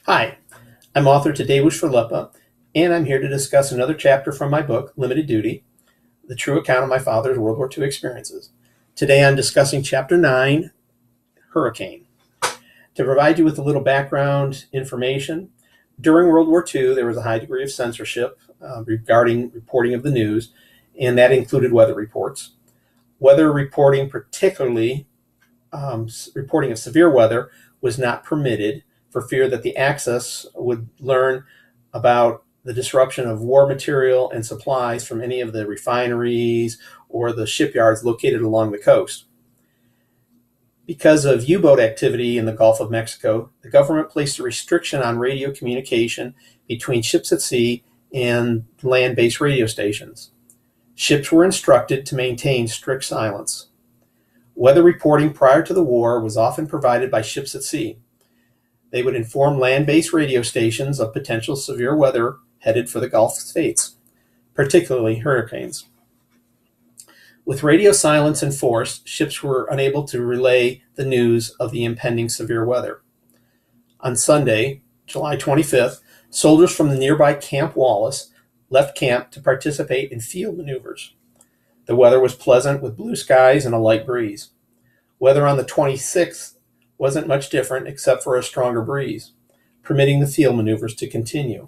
Hi, I'm author Tadeusz Verlepa, and I'm here to discuss another chapter from my book, Limited Duty, the true account of my father's World War II experiences. Today I'm discussing Chapter 9, Hurricane. To provide you with a little background information, during World War II there was a high degree of censorship regarding reporting of the news, and that included weather reports. Weather reporting, particularly reporting of severe weather, was not permitted for fear that the Axis would learn about the disruption of war material and supplies from any of the refineries or the shipyards located along the coast. Because of U-boat activity in the Gulf of Mexico, the government placed a restriction on radio communication between ships at sea and land-based radio stations. Ships were instructed to maintain strict silence. Weather reporting prior to the war was often provided by ships at sea. They would inform land-based radio stations of potential severe weather headed for the Gulf states, particularly hurricanes. With radio silence enforced, ships were unable to relay the news of the impending severe weather. On Sunday, July 25th, soldiers from the nearby Camp Wallace left camp to participate in field maneuvers. The weather was pleasant with blue skies and a light breeze. Weather on the 26th wasn't much different except for a stronger breeze, permitting the field maneuvers to continue.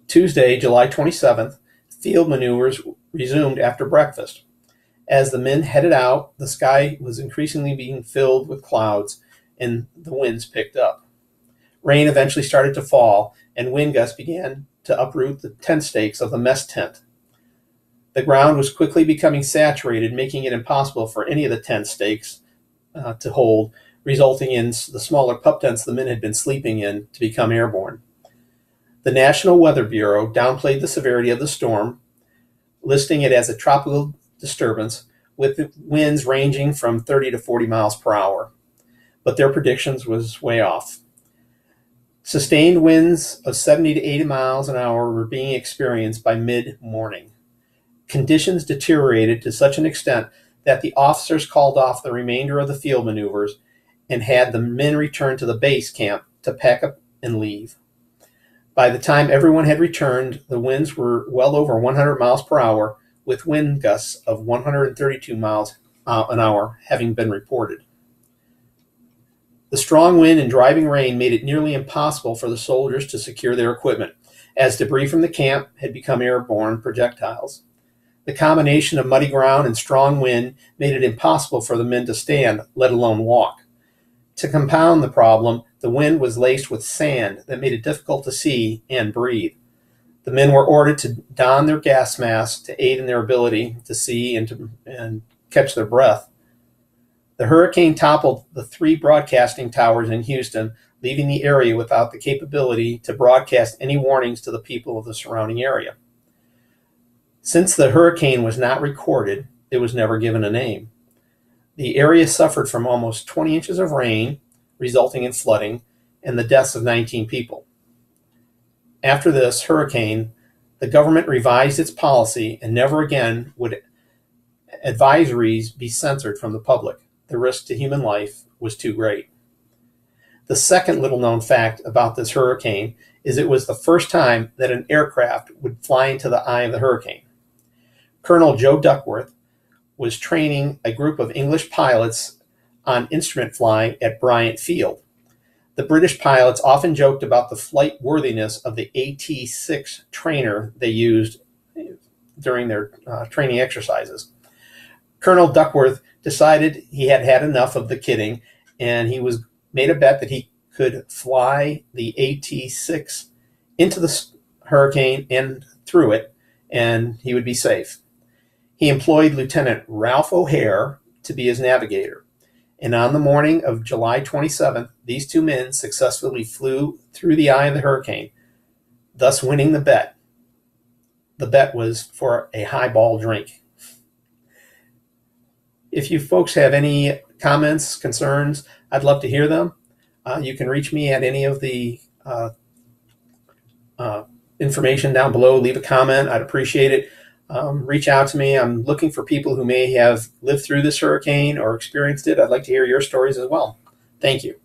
Tuesday, July 27th, field maneuvers resumed after breakfast. As the men headed out, the sky was increasingly being filled with clouds and the winds picked up. Rain eventually started to fall and wind gusts began to uproot the tent stakes of the mess tent. The ground was quickly becoming saturated, making it impossible for any of the tent stakes to hold, resulting in the smaller pup tents the men had been sleeping in to become airborne. The National Weather Bureau downplayed the severity of the storm, listing it as a tropical disturbance with winds ranging from 30 to 40 miles per hour, but their predictions was way off. Sustained winds of 70 to 80 miles an hour were being experienced by mid-morning. Conditions deteriorated to such an extent that the officers called off the remainder of the field maneuvers and had the men return to the base camp to pack up and leave. By the time everyone had returned, the winds were well over 100 miles per hour, with wind gusts of 132 miles an hour having been reported. The strong wind and driving rain made it nearly impossible for the soldiers to secure their equipment, as debris from the camp had become airborne projectiles. The combination of muddy ground and strong wind made it impossible for the men to stand, let alone walk. To compound the problem, the wind was laced with sand that made it difficult to see and breathe. The men were ordered to don their gas masks to aid in their ability to see and catch their breath. The hurricane toppled the 3 broadcasting towers in Houston, leaving the area without the capability to broadcast any warnings to the people of the surrounding area. Since the hurricane was not recorded, it was never given a name. The area suffered from almost 20 inches of rain, resulting in flooding, and the deaths of 19 people. After this hurricane, the government revised its policy and never again would advisories be censored from the public. The risk to human life was too great. The second little-known fact about this hurricane is it was the first time that an aircraft would fly into the eye of the hurricane. Colonel Joe Duckworth was training a group of English pilots on instrument flying at Bryant Field. The British pilots often joked about the flight worthiness of the AT-6 trainer they used during their training exercises. Colonel Duckworth decided he had had enough of the kidding, and he made a bet that he could fly the AT-6 into the hurricane and through it, and he would be safe. He employed Lieutenant Ralph O'Hare to be his navigator, and on the morning of July 27th, these 2 men successfully flew through the eye of the hurricane, thus winning the bet. The bet was for a highball drink. If you folks have any comments, concerns, I'd love to hear them. You can reach me at any of the information down below. Leave a comment. I'd appreciate it. Reach out to me. I'm looking for people who may have lived through this hurricane or experienced it. I'd like to hear your stories as well. Thank you.